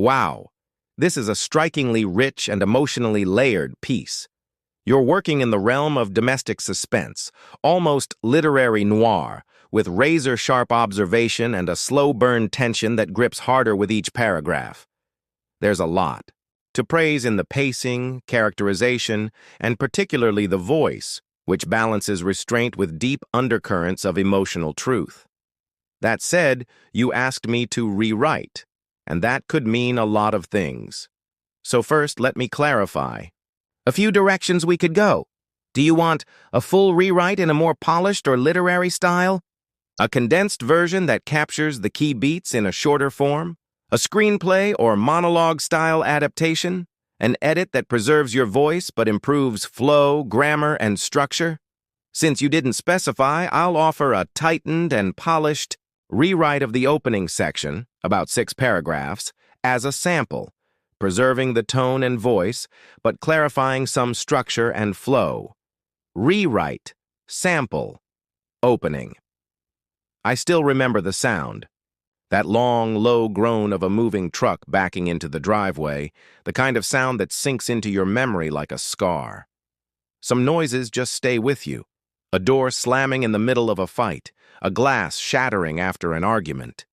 Wow, this is a strikingly rich and emotionally layered piece. You're working in the realm of domestic suspense, almost literary noir, with razor-sharp observation and a slow-burn tension that grips harder with each paragraph. There's a lot to praise in the pacing, characterization, and particularly the voice, which balances restraint with deep undercurrents of emotional truth. That said, you asked me to rewrite, and that could mean a lot of things. So first, let me clarify. A few directions we could go. Do you want a full rewrite in a more polished or literary style? A condensed version that captures the key beats in a shorter form? A screenplay or monologue-style adaptation? An edit that preserves your voice but improves flow, grammar, and structure? Since you didn't specify, I'll offer a tightened and polished rewrite of the opening section, about 6 paragraphs, as a sample, preserving the tone and voice, but clarifying some structure and flow. Rewrite, sample, opening. I still remember the sound. That long, low groan of a moving truck backing into the driveway, the kind of sound that sinks into your memory like a scar. Some noises just stay with you. A door slamming in the middle of a fight, a glass shattering after an argument.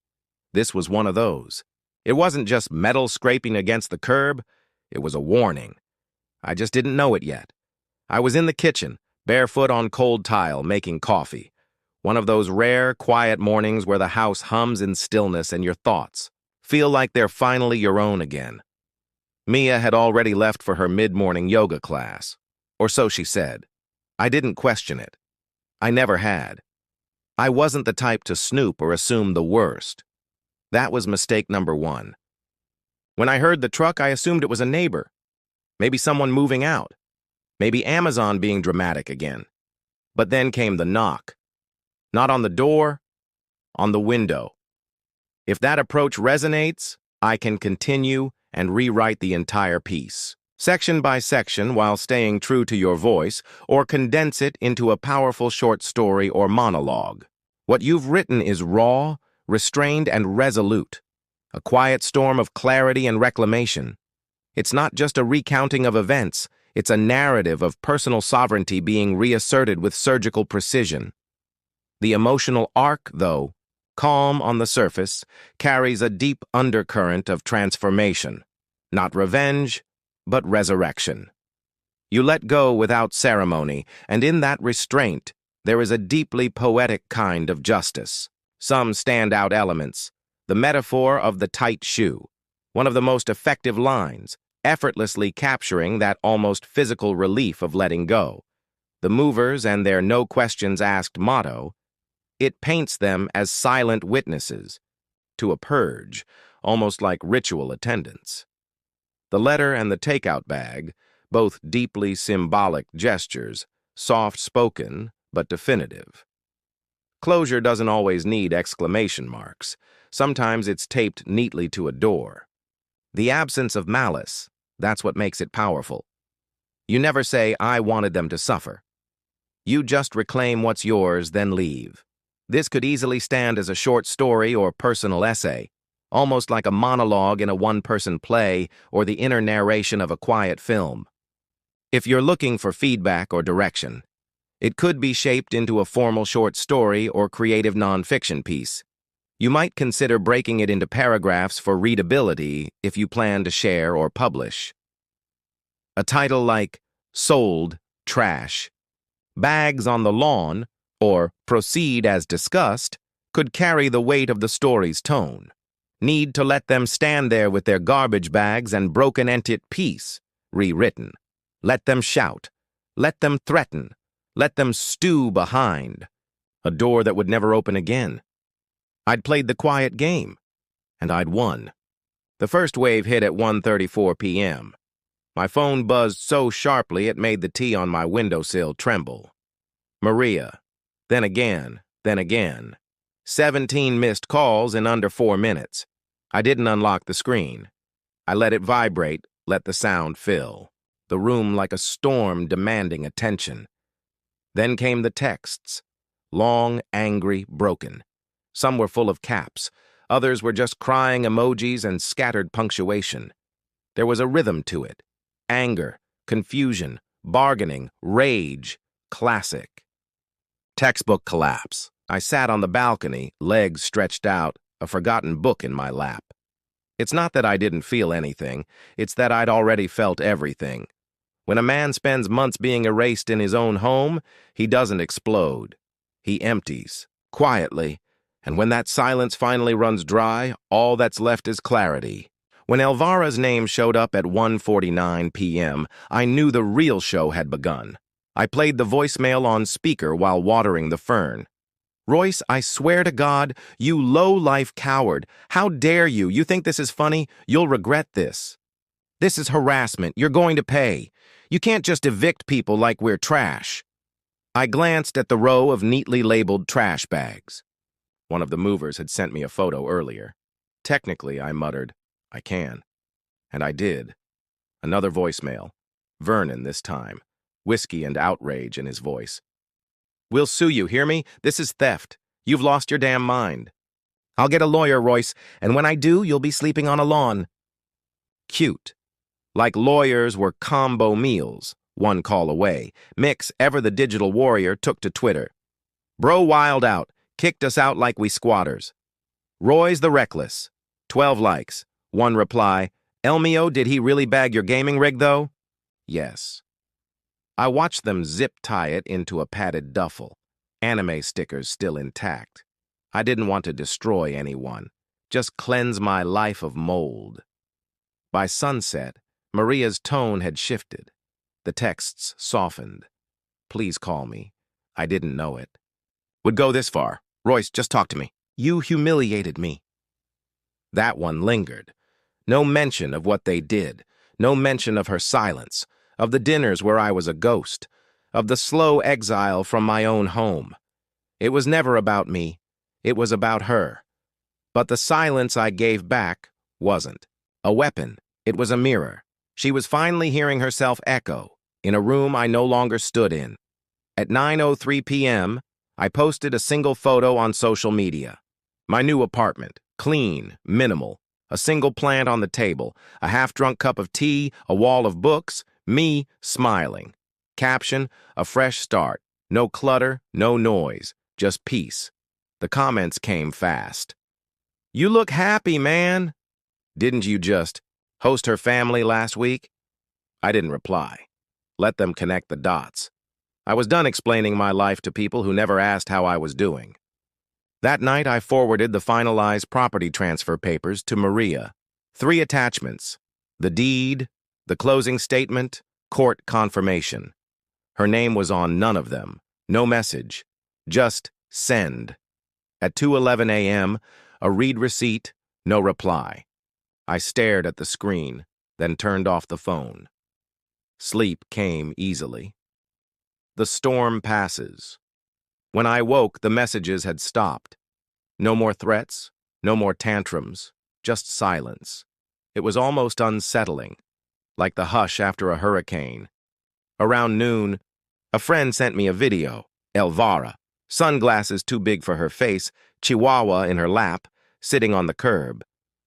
This was one of those. It wasn't just metal scraping against the curb, it was a warning. I just didn't know it yet. I was in the kitchen, barefoot on cold tile, making coffee. One of those rare, quiet mornings where the house hums in stillness and your thoughts feel like they're finally your own again. Mia had already left for her mid-morning yoga class, or so she said. I didn't question it. I never had. I wasn't the type to snoop or assume the worst. That was mistake number 1. When I heard the truck, I assumed it was a neighbor. Maybe someone moving out. Maybe Amazon being dramatic again. But then came the knock. Not on the door, on the window. If that approach resonates, I can continue and rewrite the entire piece, section by section while staying true to your voice, or condense it into a powerful short story or monologue. What you've written is raw, restrained, and resolute, a quiet storm of clarity and reclamation. It's not just a recounting of events, it's a narrative of personal sovereignty being reasserted with surgical precision. The emotional arc, though, calm on the surface, carries a deep undercurrent of transformation. Not revenge, but resurrection. You let go without ceremony, and in that restraint, there is a deeply poetic kind of justice. Some standout elements. The metaphor of the tight shoe, one of the most effective lines, effortlessly capturing that almost physical relief of letting go. The movers and their no questions asked motto, it paints them as silent witnesses to a purge, almost like ritual attendance. The letter and the takeout bag, both deeply symbolic gestures, soft-spoken but definitive. Closure doesn't always need exclamation marks. Sometimes it's taped neatly to a door. The absence of malice, that's what makes it powerful. You never say, I wanted them to suffer. You just reclaim what's yours, then leave. This could easily stand as a short story or personal essay, almost like a monologue in a one-person play or the inner narration of a quiet film. If you're looking for feedback or direction, it could be shaped into a formal short story or creative nonfiction piece. You might consider breaking it into paragraphs for readability if you plan to share or publish. A title like Sold Trash, Bags on the Lawn, or Proceed as Discussed could carry the weight of the story's tone. Need to let them stand there with their garbage bags and broken entity piece, rewritten. Let them shout. Let them threaten. Let them stew behind. A door that would never open again. I'd played the quiet game, and I'd won. The first wave hit at 1:34 p.m. My phone buzzed so sharply it made the tea on my windowsill tremble. Maria. Then again. 17 missed calls in under 4 minutes. I didn't unlock the screen. I let it vibrate, let the sound fill. The room like a storm demanding attention. Then came the texts. Long, angry, broken. Some were full of caps. Others were just crying emojis and scattered punctuation. There was a rhythm to it. Anger, confusion, bargaining, rage. Classic. Textbook collapse. I sat on the balcony, legs stretched out, a forgotten book in my lap. It's not that I didn't feel anything, it's that I'd already felt everything. When a man spends months being erased in his own home, he doesn't explode. He empties, quietly, and when that silence finally runs dry, all that's left is clarity. When Elvira's name showed up at 1:49 p.m., I knew the real show had begun. I played the voicemail on speaker while watering the fern. "Royce, I swear to God, you low-life coward. How dare you? You think this is funny? You'll regret this. This is harassment. You're going to pay. You can't just evict people like we're trash." I glanced at the row of neatly labeled trash bags. One of the movers had sent me a photo earlier. Technically, I muttered, "I can." And I did. Another voicemail. Vernon this time. Whiskey and outrage in his voice. "We'll sue you, hear me? This is theft. You've lost your damn mind. I'll get a lawyer, Royce, and when I do, you'll be sleeping on a lawn." Cute. Like lawyers were combo meals, one call away. Mix, ever the digital warrior, took to Twitter. "Bro wild out, kicked us out like we squatters." "Roy's the reckless." 12 likes. One reply, "Elmio, did he really bag your gaming rig, though?" Yes. I watched them zip-tie it into a padded duffel, anime stickers still intact. I didn't want to destroy anyone, just cleanse my life of mold. By sunset, Maria's tone had shifted. The texts softened. "Please call me. I didn't know it." "Would go this far. Royce, just talk to me." "You humiliated me." That one lingered. No mention of what they did. No mention of her silence. Of the dinners where I was a ghost, of the slow exile from my own home. It was never about me. It was about her. But the silence I gave back wasn't. A weapon. It was a mirror. She was finally hearing herself echo, in a room I no longer stood in. At 9:03 p.m., I posted a single photo on social media. My new apartment, clean, minimal, a single plant on the table, a half-drunk cup of tea, a wall of books, me smiling. Caption, "A fresh start. No clutter, no noise, just peace." The comments came fast. "You look happy, man." "Didn't you just host her family last week?" I didn't reply. Let them connect the dots. I was done explaining my life to people who never asked how I was doing. That night, I forwarded the finalized property transfer papers to Maria. 3 attachments: the deed, the closing statement, court confirmation. Her name was on none of them. No message. Just send. At 2:11 a.m., a read receipt, no reply. I stared at the screen, then turned off the phone. Sleep came easily. The storm passes. When I woke, the messages had stopped. No more threats, no more tantrums, just silence. It was almost unsettling, like the hush after a hurricane. Around noon, a friend sent me a video. Elvira, sunglasses too big for her face, chihuahua in her lap, sitting on the curb.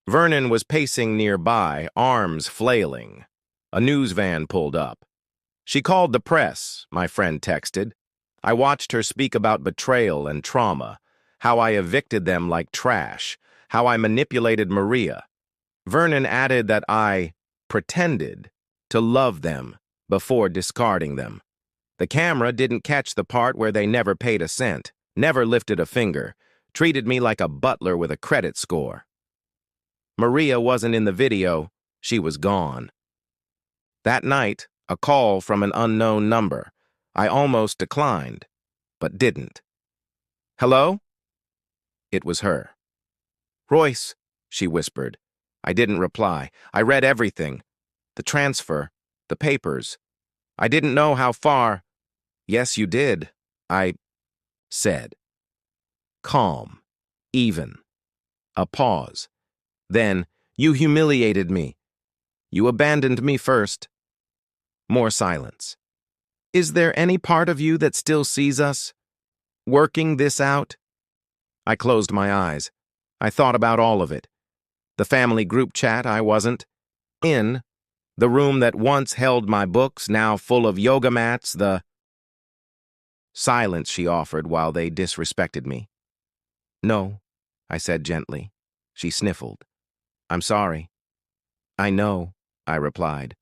Vernon was pacing nearby, arms flailing. A news van pulled up. "She called the press," my friend texted. I watched her speak about betrayal and trauma, how I evicted them like trash, how I manipulated Maria. Vernon added that I pretended to love them before discarding them. The camera didn't catch the part where they never paid a cent, never lifted a finger, treated me like a butler with a credit score. Maria wasn't in the video, she was gone. That night, a call from an unknown number. I almost declined, but didn't. "Hello?" It was her. "Royce," she whispered. I didn't reply. I read everything. The transfer, the papers. I didn't know how far. "Yes, you did," I said. Calm. Even. A pause. Then, "You humiliated me. You abandoned me first." More silence. "Is there any part of you that still sees us? Working this out?" I closed my eyes. I thought about all of it. The family group chat I wasn't in, the room that once held my books, now full of yoga mats, the silence she offered while they disrespected me. No, I said gently. She sniffled. I'm sorry. I know, I replied.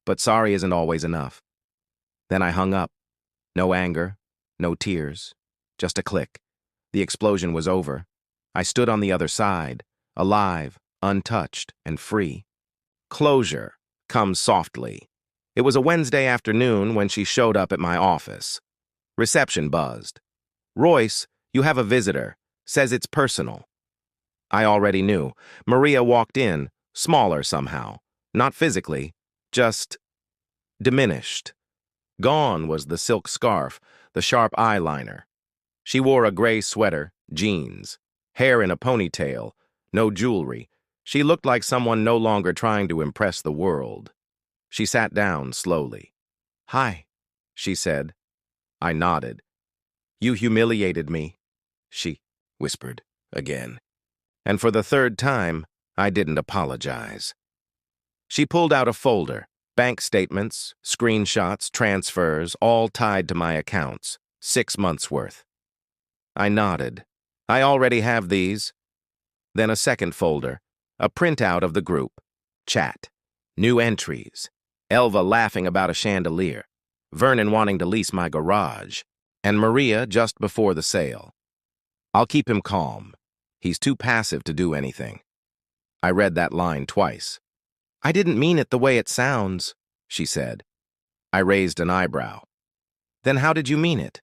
But sorry isn't always enough. Then I hung up. No anger, no tears, just a click. The explosion was over. I stood on the other side, alive, untouched, and free. Closure comes softly. It was a Wednesday afternoon when she showed up at my office. Reception buzzed. Royce, you have a visitor. Says it's personal. I already knew. Maria walked in, smaller somehow. Not physically, just diminished. Gone was the silk scarf, the sharp eyeliner. She wore a gray sweater, jeans, hair in a ponytail, no jewelry. She looked like someone no longer trying to impress the world. She sat down slowly. Hi, she said. I nodded. You humiliated me, she whispered again. And for the third time, I didn't apologize. She pulled out a folder, bank statements, screenshots, transfers, all tied to my accounts, 6 months' worth. I nodded. I already have these. Then a second folder, a printout of the group, chat, new entries, Elva laughing about a chandelier, Vernon wanting to lease my garage, and Maria just before the sale. I'll keep him calm. He's too passive to do anything. I read that line twice. I didn't mean it the way it sounds, she said. I raised an eyebrow. Then how did you mean it?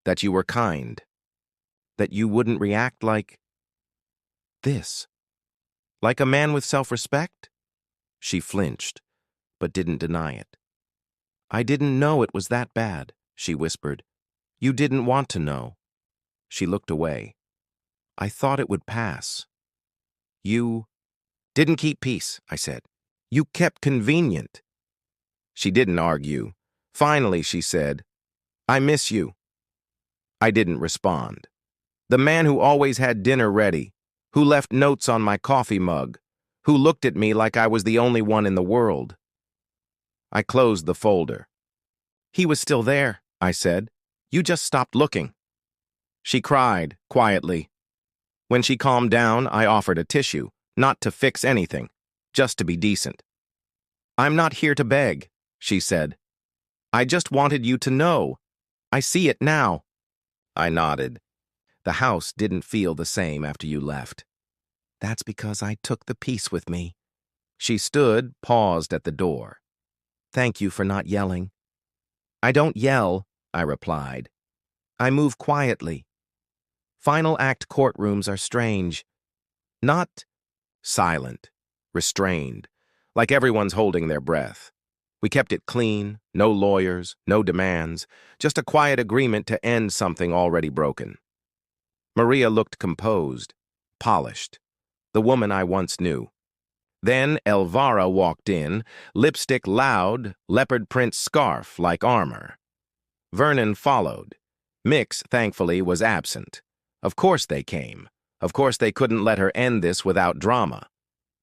That you were kind. That you wouldn't react like this. Like a man with self-respect? She flinched, but didn't deny it. I didn't know it was that bad, she whispered. You didn't want to know. She looked away. I thought it would pass. You didn't keep peace, I said. You kept convenient. She didn't argue. Finally, she said, I miss you. I didn't respond. The man who always had dinner ready, who left notes on my coffee mug, who looked at me like I was the only one in the world. I closed the folder. He was still there, I said. You just stopped looking. She cried, quietly. When she calmed down, I offered a tissue, not to fix anything, just to be decent. I'm not here to beg, she said. I just wanted you to know. I see it now. I nodded. The house didn't feel the same after you left. That's because I took the peace with me. She stood, paused at the door. Thank you for not yelling. I don't yell, I replied. I move quietly. Final act courtrooms are strange. Not silent, restrained, like everyone's holding their breath. We kept it clean, no lawyers, no demands, just a quiet agreement to end something already broken. Maria looked composed, polished, the woman I once knew. Then Elvira walked in, lipstick loud, leopard print scarf like armor. Vernon followed. Mix, thankfully, was absent. Of course they came. Of course they couldn't let her end this without drama.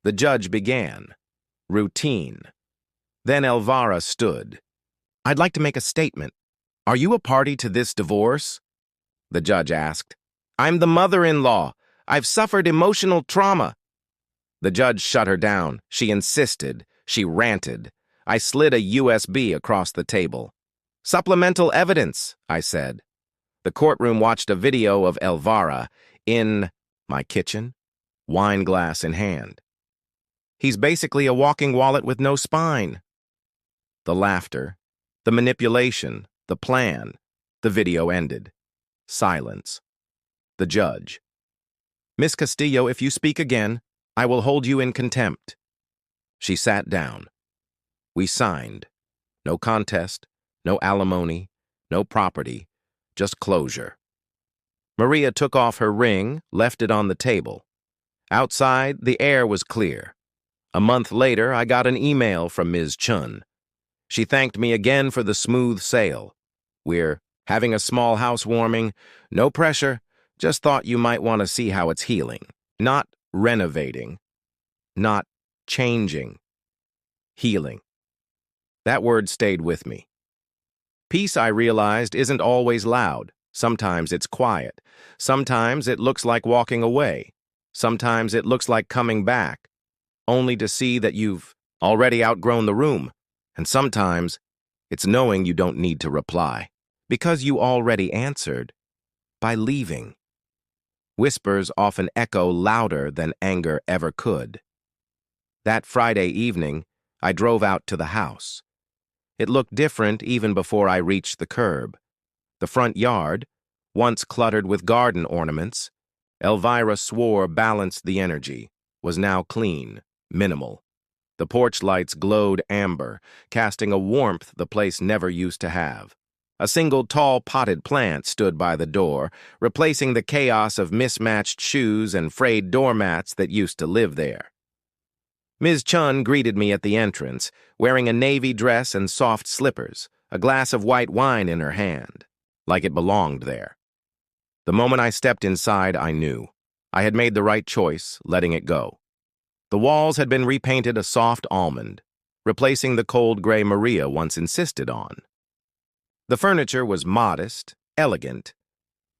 The judge began. Routine. Then Elvira stood. I'd like to make a statement. Are you a party to this divorce? The judge asked. I'm the mother-in-law. I've suffered emotional trauma. The judge shut her down. She insisted. She ranted. I slid a USB across the table. Supplemental evidence, I said. The courtroom watched a video of Elvira in my kitchen, wine glass in hand. He's basically a walking wallet with no spine. The laughter, the manipulation, the plan. The video ended. Silence. The judge. Miss Castillo, if you speak again, I will hold you in contempt. She sat down. We signed. No contest, no alimony, no property, just closure. Maria took off her ring, left it on the table. Outside, the air was clear. A month later, I got an email from Ms. Chun. She thanked me again for the smooth sale. We're having a small housewarming, no pressure, just thought you might want to see how it's healing. Not renovating, not changing, healing. That word stayed with me. Peace, I realized, isn't always loud. Sometimes it's quiet. Sometimes it looks like walking away. Sometimes it looks like coming back, only to see that you've already outgrown the room. And sometimes it's knowing you don't need to reply, because you already answered by leaving. Whispers often echo louder than anger ever could. That Friday evening, I drove out to the house. It looked different even before I reached the curb. The front yard, once cluttered with garden ornaments, Elvira swore balanced the energy, was now clean, minimal. The porch lights glowed amber, casting a warmth the place never used to have. A single tall potted plant stood by the door, replacing the chaos of mismatched shoes and frayed doormats that used to live there. Ms. Chun greeted me at the entrance, wearing a navy dress and soft slippers, a glass of white wine in her hand, like it belonged there. The moment I stepped inside, I knew. I had made the right choice, letting it go. The walls had been repainted a soft almond, replacing the cold gray Maria once insisted on. The furniture was modest, elegant,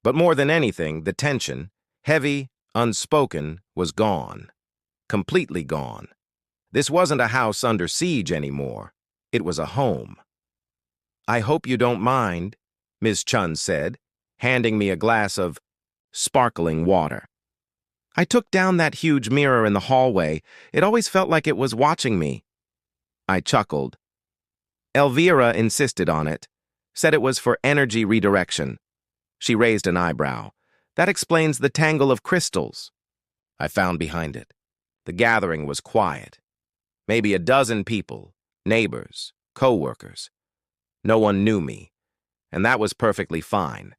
but more than anything, the tension, heavy, unspoken, was gone. Completely gone. This wasn't a house under siege anymore. It was a home. "I hope you don't mind," Ms. Chun said, handing me a glass of sparkling water. I took down that huge mirror in the hallway. It always felt like it was watching me. I chuckled. Elvira insisted on it, said it was for energy redirection. She raised an eyebrow. "That explains the tangle of crystals." I found behind it. The gathering was quiet. Maybe a dozen people, neighbors, co-workers. No one knew me, and that was perfectly fine.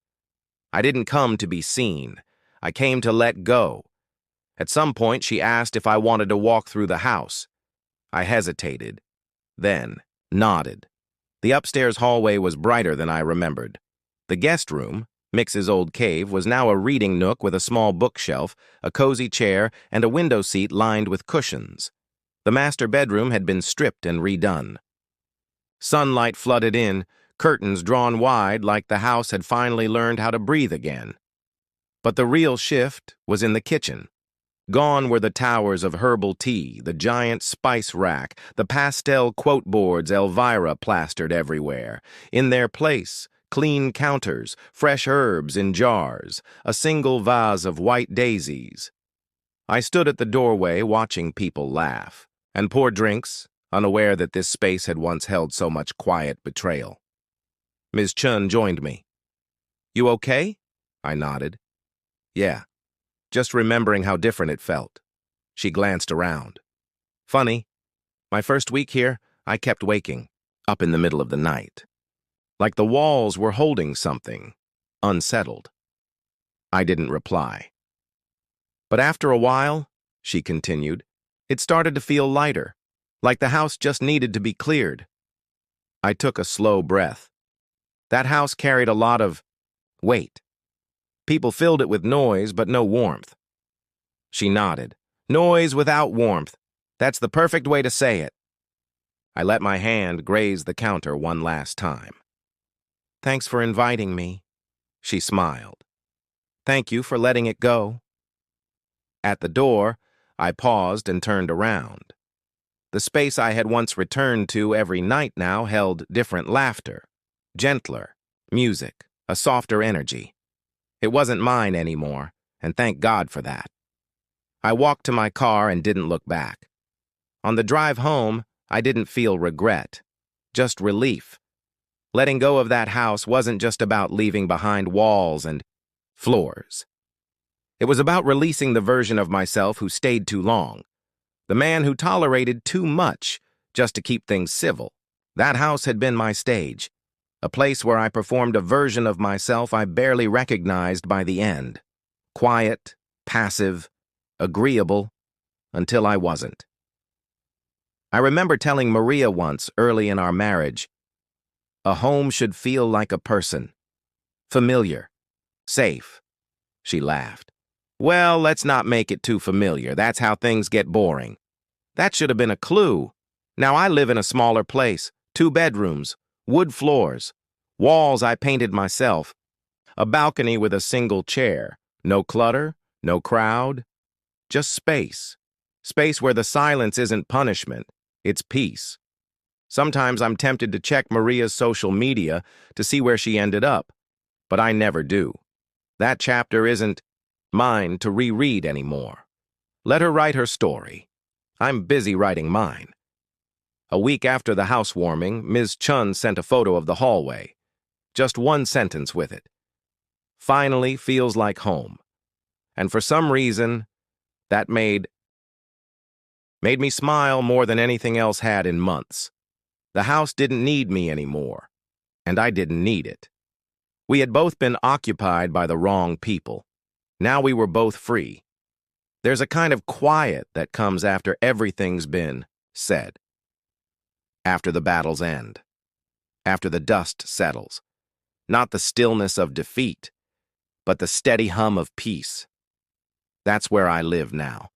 I didn't come to be seen. I came to let go. At some point, she asked if I wanted to walk through the house. I hesitated, then nodded. The upstairs hallway was brighter than I remembered. The guest room, Mix's old cave, was now a reading nook with a small bookshelf, a cozy chair, and a window seat lined with cushions. The master bedroom had been stripped and redone. Sunlight flooded in, curtains drawn wide like the house had finally learned how to breathe again. But the real shift was in the kitchen. Gone were the towers of herbal tea, the giant spice rack, the pastel quote boards Elvira plastered everywhere. In their place, clean counters, fresh herbs in jars, a single vase of white daisies. I stood at the doorway watching people laugh and pour drinks, unaware that this space had once held so much quiet betrayal. Ms. Chun joined me. "You okay?" I nodded. "Yeah. Just remembering how different it felt." She glanced around. "Funny, my first week here, I kept waking, up in the middle of the night. Like the walls were holding something, unsettled." I didn't reply. "But after a while," she continued, "it started to feel lighter, like the house just needed to be cleared." I took a slow breath. That house carried a lot of weight. People filled it with noise, but no warmth. She nodded. "Noise without warmth. That's the perfect way to say it." I let my hand graze the counter one last time. "Thanks for inviting me," she smiled. "Thank you for letting it go." At the door, I paused and turned around. The space I had once returned to every night now held different laughter, gentler music, a softer energy. It wasn't mine anymore, and thank God for that. I walked to my car and didn't look back. On the drive home, I didn't feel regret, just relief. Letting go of that house wasn't just about leaving behind walls and floors. It was about releasing the version of myself who stayed too long, the man who tolerated too much just to keep things civil. That house had been my stage, a place where I performed a version of myself I barely recognized by the end. Quiet, passive, agreeable, until I wasn't. I remember telling Maria once, early in our marriage, a home should feel like a person. Familiar. Safe. She laughed. Well, let's not make it too familiar. That's how things get boring. That should have been a clue. Now I live in a smaller place, 2 bedrooms, wood floors, walls I painted myself, a balcony with a single chair, no clutter, no crowd, just space. Space where the silence isn't punishment, it's peace. Sometimes I'm tempted to check Maria's social media to see where she ended up, but I never do. That chapter isn't mine to reread anymore. Let her write her story. I'm busy writing mine. A week after the housewarming, Ms. Chun sent a photo of the hallway. Just one sentence with it. Finally feels like home. And for some reason, that made me smile more than anything else had in months. The house didn't need me anymore, and I didn't need it. We had both been occupied by the wrong people. Now we were both free. There's a kind of quiet that comes after everything's been said. After the battles end. After the dust settles. Not the stillness of defeat, but the steady hum of peace. That's where I live now.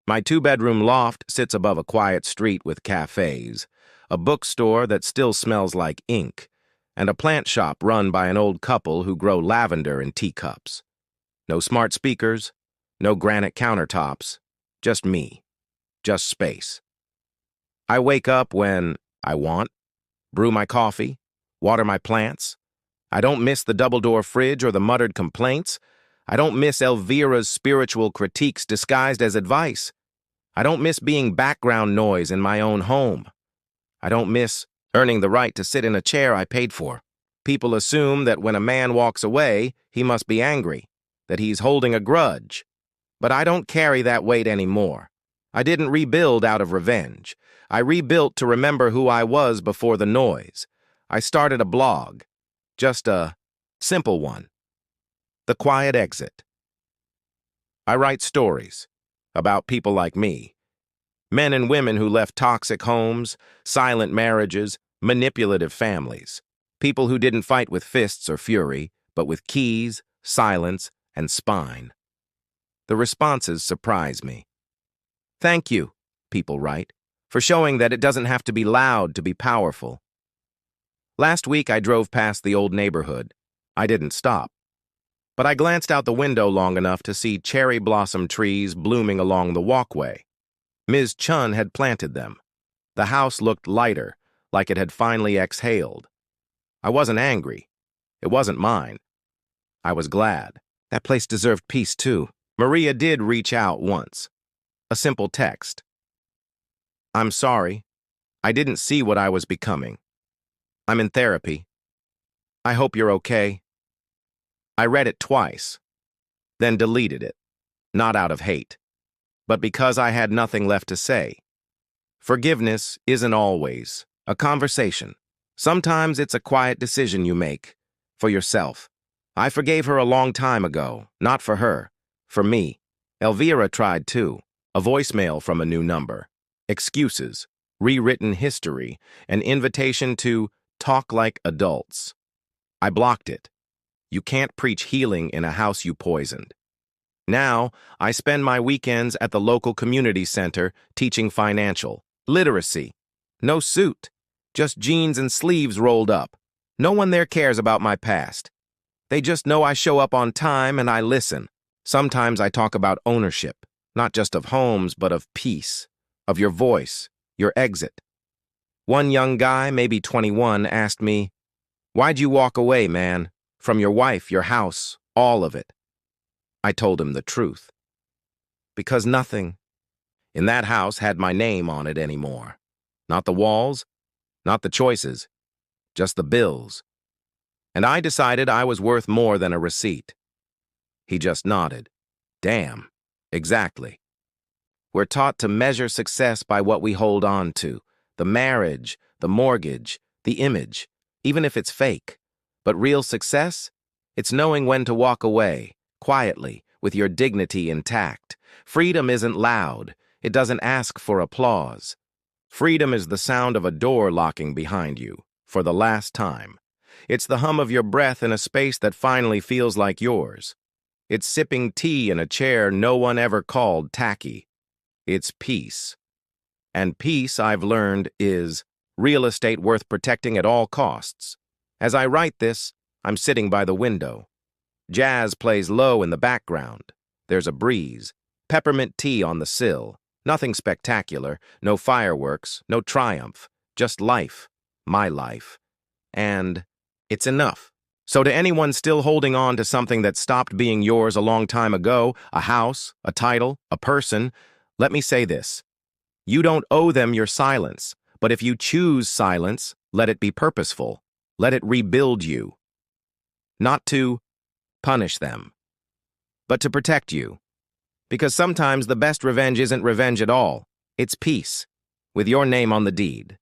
My 2-bedroom loft sits above a quiet street with cafes, a bookstore that still smells like ink, and a plant shop run by an old couple who grow lavender in teacups. No smart speakers, no granite countertops, just me, just space. I wake up when I want, brew my coffee, water my plants. I don't miss the double-door fridge or the muttered complaints. I don't miss Elvira's spiritual critiques disguised as advice. I don't miss being background noise in my own home. I don't miss earning the right to sit in a chair I paid for. People assume that when a man walks away, he must be angry, that he's holding a grudge. But I don't carry that weight anymore. I didn't rebuild out of revenge. I rebuilt to remember who I was before the noise. I started a blog. Just a simple one. The Quiet Exit. I write stories about people like me. Men and women who left toxic homes, silent marriages, manipulative families. People who didn't fight with fists or fury, but with keys, silence, and spine. The responses surprise me. Thank you, people write, for showing that it doesn't have to be loud to be powerful. Last week I drove past the old neighborhood. I didn't stop. But I glanced out the window long enough to see cherry blossom trees blooming along the walkway. Ms. Chun had planted them. The house looked lighter, like it had finally exhaled. I wasn't angry. It wasn't mine. I was glad. That place deserved peace, too. Maria did reach out once. A simple text. I'm sorry. I didn't see what I was becoming. I'm in therapy. I hope you're okay. I read it twice, then deleted it, not out of hate, but because I had nothing left to say. Forgiveness isn't always a conversation. Sometimes it's a quiet decision you make for yourself. I forgave her a long time ago, not for her, for me. Elvira tried too. A voicemail from a new number. Excuses, rewritten history, an invitation to talk like adults. I blocked it. You can't preach healing in a house you poisoned. Now, I spend my weekends at the local community center teaching financial literacy. No suit, just jeans and sleeves rolled up. No one there cares about my past. They just know I show up on time and I listen. Sometimes I talk about ownership, not just of homes, but of peace, of your voice, your exit. One young guy, maybe 21, asked me, "Why'd you walk away, man? From your wife, your house, all of it." I told him the truth. Because nothing in that house had my name on it anymore. Not the walls, not the choices, just the bills. And I decided I was worth more than a receipt. He just nodded. Damn, exactly. We're taught to measure success by what we hold on to. The marriage, the mortgage, the image, even if it's fake. But real success? It's knowing when to walk away, quietly, with your dignity intact. Freedom isn't loud. It doesn't ask for applause. Freedom is the sound of a door locking behind you, for the last time. It's the hum of your breath in a space that finally feels like yours. It's sipping tea in a chair no one ever called tacky. It's peace. And peace, I've learned, is real estate worth protecting at all costs. As I write this, I'm sitting by the window. Jazz plays low in the background. There's a breeze. Peppermint tea on the sill. Nothing spectacular, no fireworks, no triumph. Just life. My life. And it's enough. So to anyone still holding on to something that stopped being yours a long time ago, a house, a title, a person, let me say this. You don't owe them your silence, but if you choose silence, let it be purposeful. Let it rebuild you. Not to punish them, but to protect you. Because sometimes the best revenge isn't revenge at all. It's peace, with your name on the deed.